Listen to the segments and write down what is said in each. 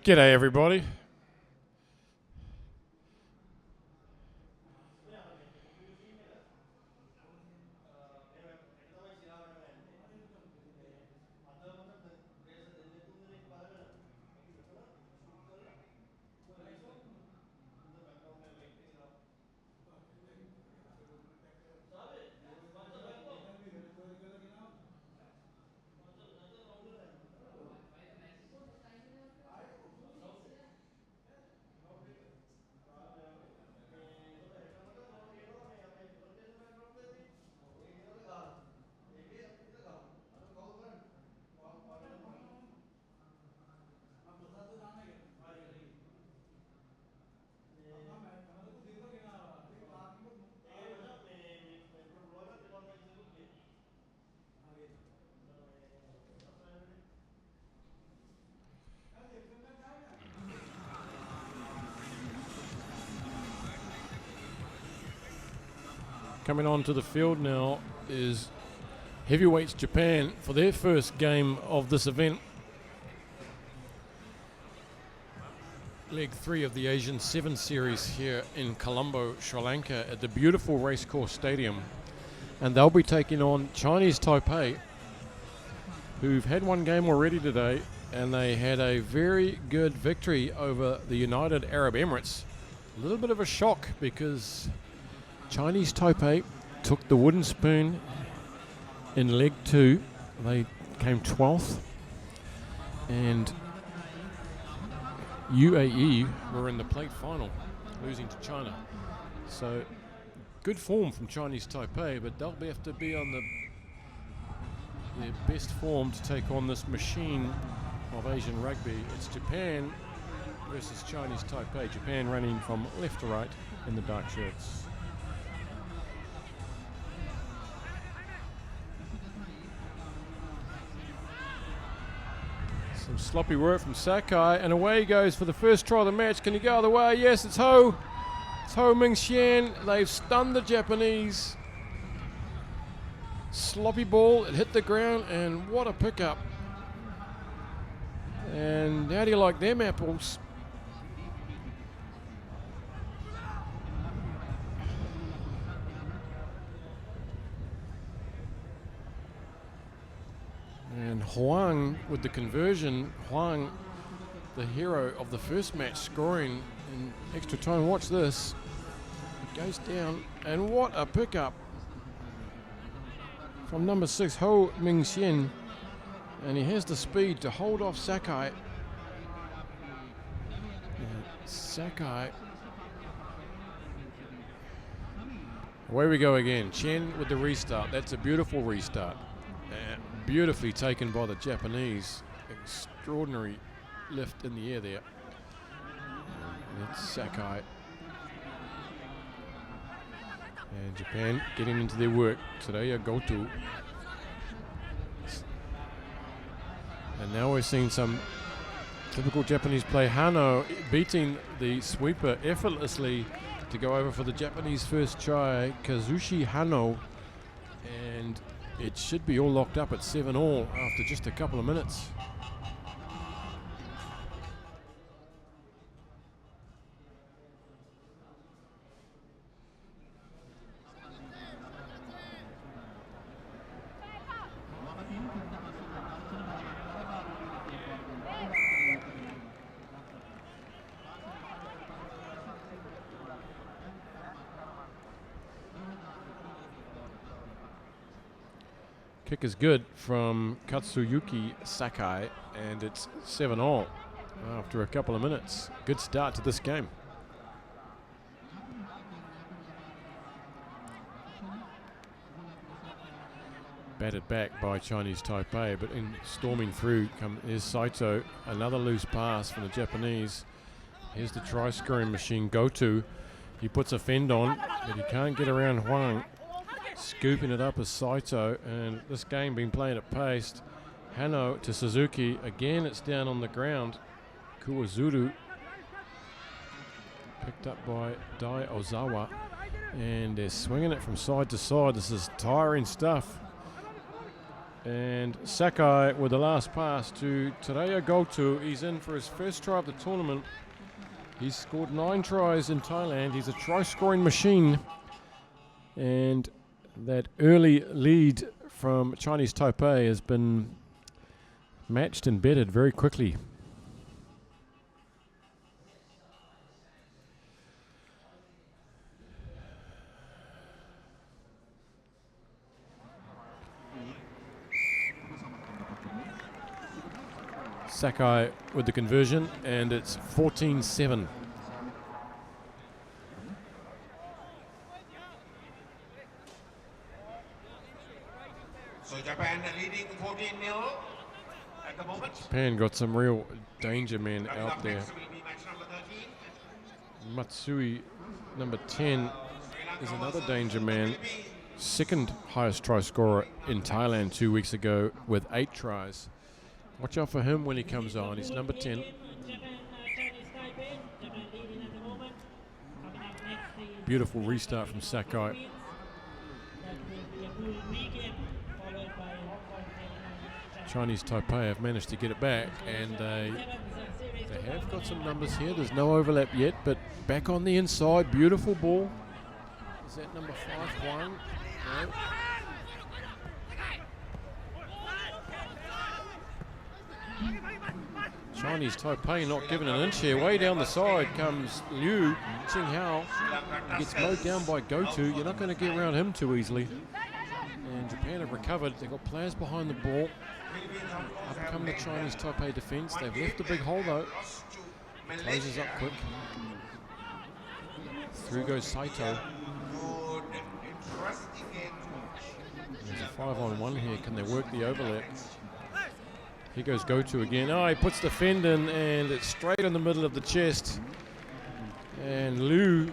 G'day everybody. Coming onto the field now is heavyweights Japan for their first game of this event. Leg 3 of the Asian Sevens series here in Colombo, Sri Lanka at the beautiful racecourse stadium. And they'll be taking on Chinese Taipei, who've had one game already today, and they had a very good victory over the United Arab Emirates. A little bit of a shock because Chinese Taipei took the wooden spoon in leg 2. They came 12th, and UAE were in the plate final, losing to China. So good form from Chinese Taipei, but they'll have to be on their best form to take on this machine of Asian rugby. It's Japan versus Chinese Taipei. Japan running from left to right in the dark shirts. Some sloppy work from Sakai, and away he goes for the first try of the match. Can he go the way? Yes, it's Ho. It's Ho Ming-Xian. They've stunned the Japanese. Sloppy ball, it hit the ground, and what a pickup. And how do you like them apples? And Huang with the conversion. Huang, the hero of the first match, scoring in extra time. Watch this. It goes down, and what a pickup from number 6, Ho Ming-Xian. And he has the speed to hold off Sakai. And Sakai. Away we go again. Chen with the restart. That's a beautiful restart. Beautifully taken by the Japanese. Extraordinary lift in the air there. And it's Sakai. And Japan getting into their work today. Go to. And now we're seeing some typical Japanese play. Hano beating the sweeper effortlessly to go over for the Japanese first try. Kazushi Hano. And it should be all locked up at 7-all after just a couple of minutes. Kick is good from Katsuyuki Sakai, and it's 7-all after a couple of minutes. Good start to this game. Batted back by Chinese Taipei, but in storming through is Saito. Another loose pass from the Japanese. Here's the try scoring machine, Goto. He puts a fend on, but he can't get around Huang. Scooping it up as Saito, and this game being played at pace. Hano to Suzuki. Again, it's down on the ground. Kuwazuru picked up by Dai Ozawa, and they're swinging it from side to side. This is tiring stuff And Sakai with the last pass to Tareya Goto. He's in for his first try of the tournament. He's scored 9 tries in Thailand. He's a try-scoring machine. And that early lead from Chinese Taipei has been matched and bettered very quickly. Sakai with the conversion, and it's 14-7. So Japan leading 14-0 at the moment. Japan got some real danger men out there. Matsui, number 10, is another danger man. Second highest try scorer in Thailand 2 weeks ago with 8 tries. Watch out for him when he comes on. He's number 10. Beautiful restart from Sakai. Chinese Taipei have managed to get it back, and they have got some numbers here. There's no overlap yet, but back on the inside. Beautiful ball. Is that number 5 Huang? No. Chinese Taipei not giving an inch here. Way down the side comes Liu Qinghao. Gets mowed down by Goto. You're not going to get around him too easily. And Japan have recovered. They've got players behind the ball. Up come the Chinese Taipei defence. They've left a big hole though. Closes up quick. Through goes Saito. There's a 5-on-1 here. Can they work the overlap? Here goes Goto again. Oh, he puts the fend in, and it's straight in the middle of the chest. And Liu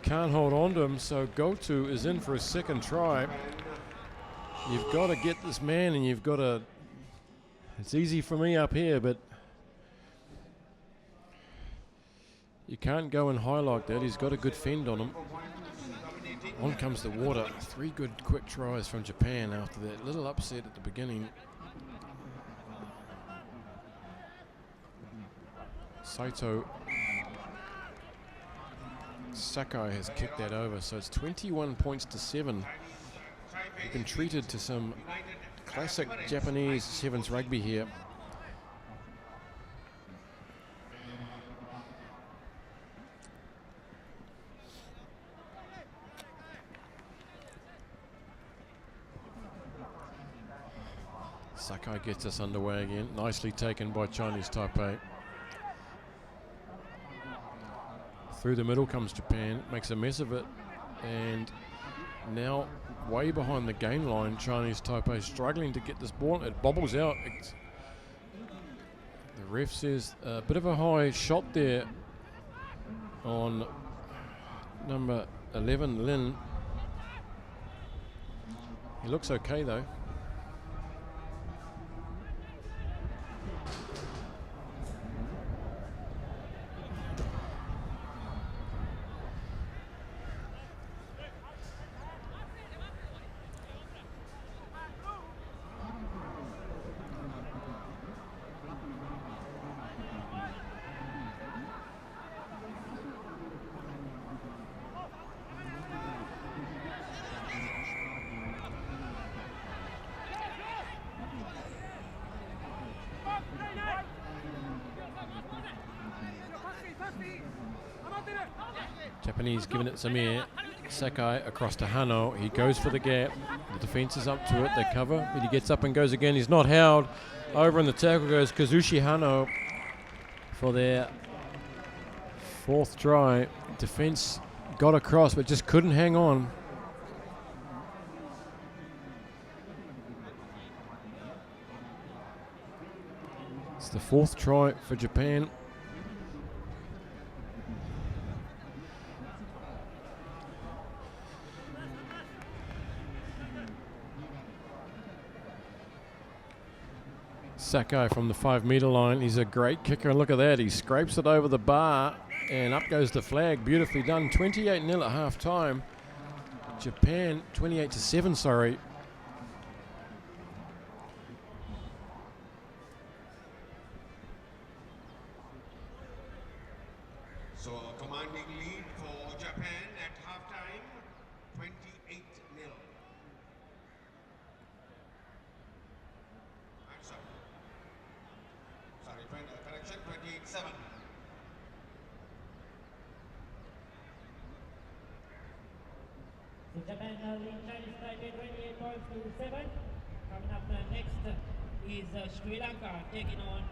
can't hold on to him, so Goto is in for a second try. You've got to get this man, and you've got to... It's easy for me up here, but you can't go in high like that. He's got a good fend on him. On comes the water. 3 good quick tries from Japan after that little upset at the beginning. Saito. Sakai has kicked that over, so it's 21 points to 7. We've been treated to some classic Japanese sevens rugby here. Sakai gets us underway again. Nicely taken by Chinese Taipei. Through the middle comes Japan, makes a mess of it, and now way behind the game line, Chinese Taipei struggling to get this ball. It bobbles out. The ref says a bit of a high shot there on number 11, Lin. He looks okay though. Japanese giving it some air. Sakai across to Hano. He goes for the gap. The defence is up to it. They cover, but he gets up and goes again. He's not held. Over in the tackle goes Kazushi Hano for their 4th try. Defence got across, but just couldn't hang on. It's the 4th try for Japan. Sakai from the 5-metre line. He's a great kicker, and look at that. He scrapes it over the bar, and up goes the flag. Beautifully done. 28-0 at half-time. Japan 28-7, sorry. Correction 27. So Japan lead Chinese Taipei 28 points to 7. Coming up next is Sri Lanka taking on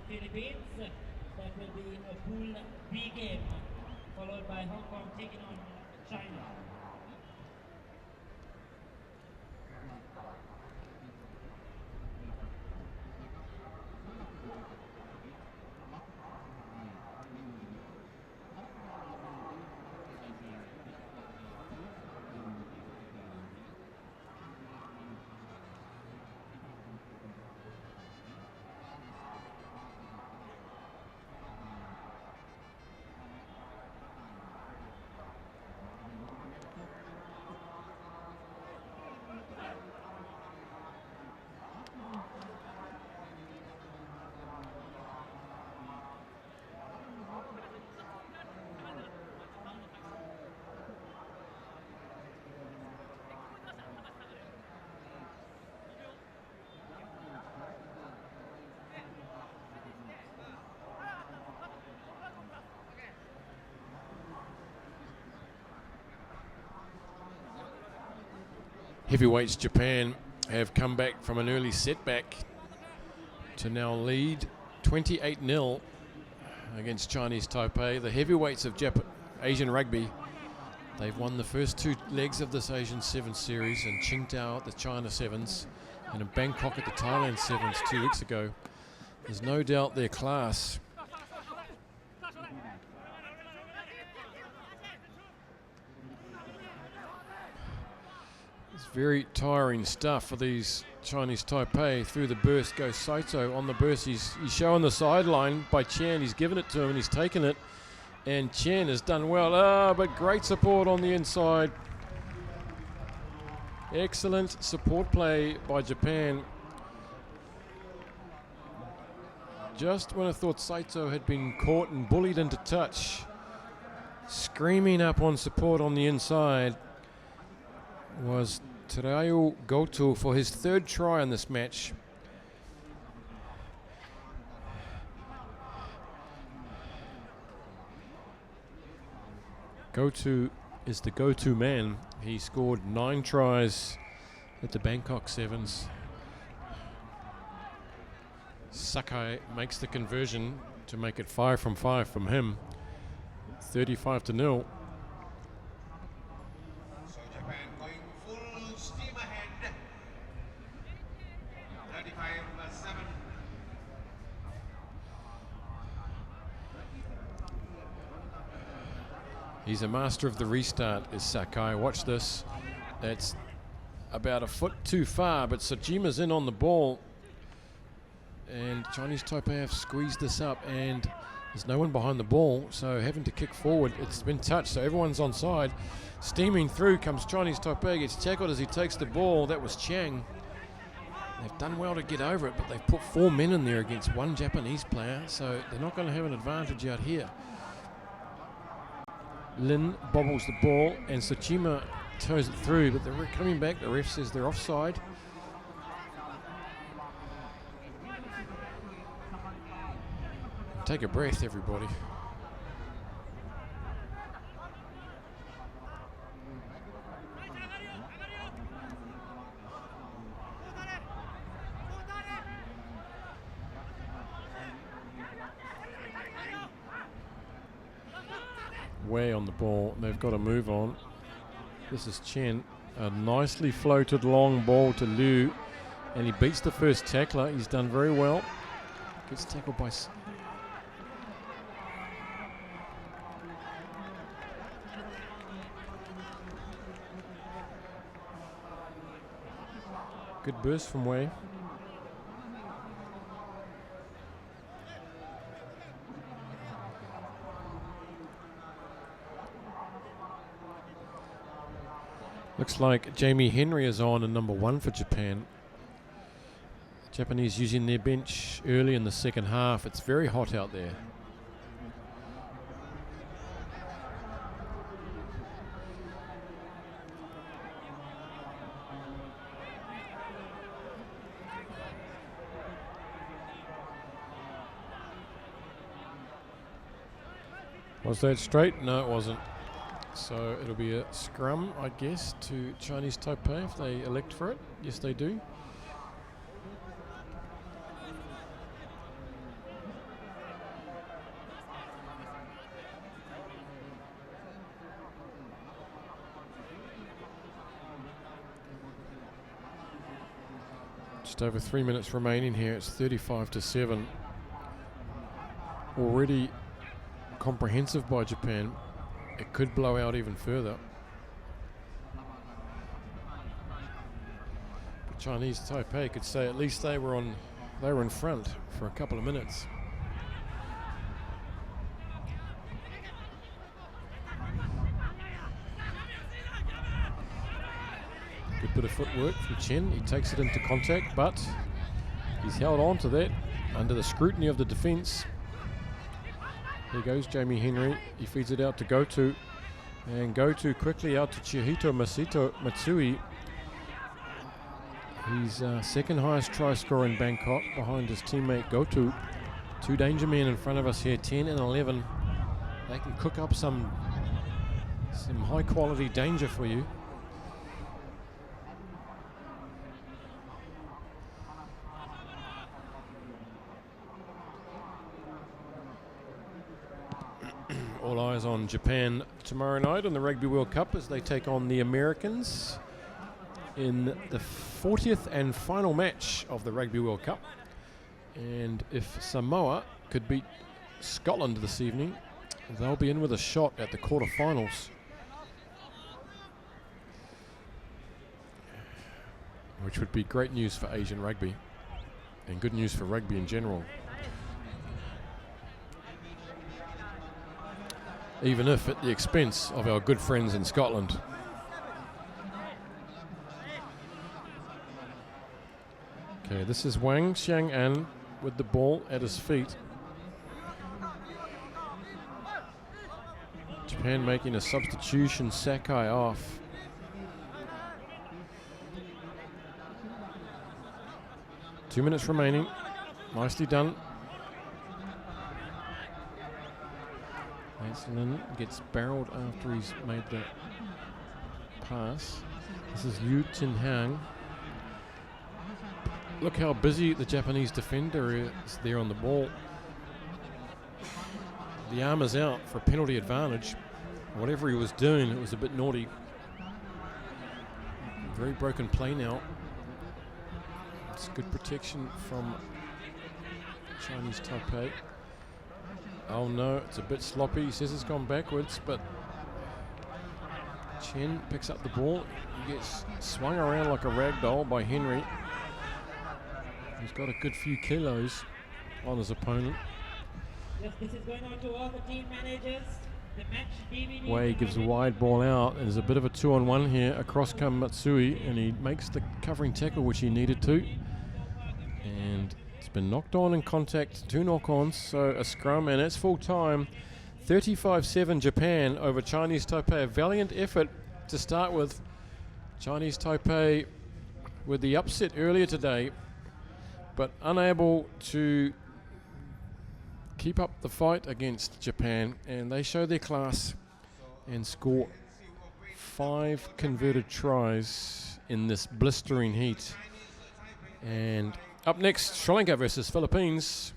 Philippines. That will be a Pool B game, followed by Hong Kong taking on China. Heavyweights Japan have come back from an early setback to now lead 28-0 against Chinese Taipei. The heavyweights of Asian Rugby, they've won the first two legs of this Asian Sevens series in Qingdao at the China Sevens and in Bangkok at the Thailand Sevens 2 weeks ago. There's no doubt their class. It's very tiring stuff for these Chinese Taipei. Through the burst goes Saito. On the burst, he's shown the sideline by Chen. He's given it to him and he's taken it. And Chen has done well. But great support on the inside. Excellent support play by Japan. Just when I thought Saito had been caught and bullied into touch, screaming up on support on the inside was Terayo Goto for his third try in this match. Goto is the go-to man. He scored 9 tries at the Bangkok Sevens. Sakai makes the conversion to make it 5 from 5 from him. 35-0. So Japan going full steam ahead. 35-7. He's a master of the restart, is Sakai. Watch this. That's about a foot too far, but Tsujima's in on the ball. And Chinese Taipei have squeezed this up, and there's no one behind the ball, so having to kick forward. It's been touched, so everyone's onside. Steaming through comes Chinese Taipei, gets tackled as he takes the ball. That was Chang. They've done well to get over it, but they've put 4 men in there against 1 Japanese player, so they're not going to have an advantage out here. Lin bobbles the ball, and Tsujima toes it through, but they're coming back. The ref says they're offside. Take a breath, everybody. Way on the ball. They've got to move on. This is Chen. A nicely floated long ball to Liu, and he beats the first tackler. He's done very well. Gets tackled by... Good burst from Wei. Looks like Jamie Henry is on and number 1 for Japan. Japanese using their bench early in the second half. It's very hot out there. Was that straight? No, it wasn't. So it'll be a scrum, I guess, to Chinese Taipei if they elect for it. Yes, they do. Just over 3 minutes remaining here. It's 35-7. Already comprehensive by Japan. It could blow out even further. But Chinese Taipei could say at least they were in front for a couple of minutes. Good bit of footwork from Chen. He takes it into contact, but he's held on to that under the scrutiny of the defence. Here goes Jamie Henry. He feeds it out to Goto. And Goto quickly out to Chihito Matsui. He's second highest try scorer in Bangkok behind his teammate Goto. Two danger men in front of us here, 10 and 11. They can cook up some high quality danger for you. All eyes on Japan tomorrow night on the Rugby World Cup as they take on the Americans in the 40th and final match of the Rugby World Cup. And if Samoa could beat Scotland this evening, they'll be in with a shot at the quarterfinals, which would be great news for Asian rugby and good news for rugby in general. Even if at the expense of our good friends in Scotland. Okay, this is Wang Xiang'an with the ball at his feet. Japan making a substitution, Sakai off. Two minutes remaining. Nicely done. Lin gets barreled after he's made the pass. This is Liu Tinhang. Look how busy the Japanese defender is there on the ball. The arm is out for a penalty advantage. Whatever he was doing, it was a bit naughty. Very broken play now. It's good protection from Chinese Taipei. Oh no, it's a bit sloppy. He says it's gone backwards, but Chen picks up the ball. He gets swung around like a rag doll by Henry. He's got a good few kilos on his opponent. Yes, this is going on to all the team managers. The match DVD. Wei gives a wide ball out. There's a bit of a 2-on-1 here. Across come Matsui, and he makes the covering tackle, which he needed to. And it's been knocked on in contact, 2 knock-ons, so a scrum, and it's full time. 35-7 Japan over Chinese Taipei. A valiant effort to start with. Chinese Taipei with the upset earlier today, but unable to keep up the fight against Japan, and they show their class and score 5 converted tries in this blistering heat. And up next, Sri Lanka versus Philippines.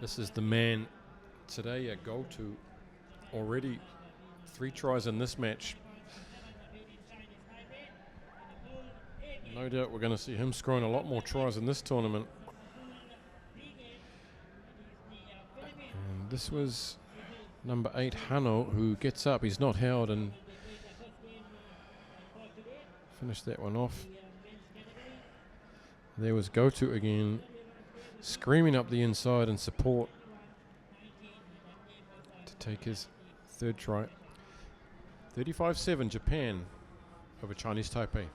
This is the man today at goal to already 3 tries in this match. No doubt we're going to see him scoring a lot more tries in this tournament. And this was number 8, Hano, who gets up. He's not held and finished that one off. There was Goto again, screaming up the inside in support to take his 3rd try. 35-7 Japan over Chinese Taipei.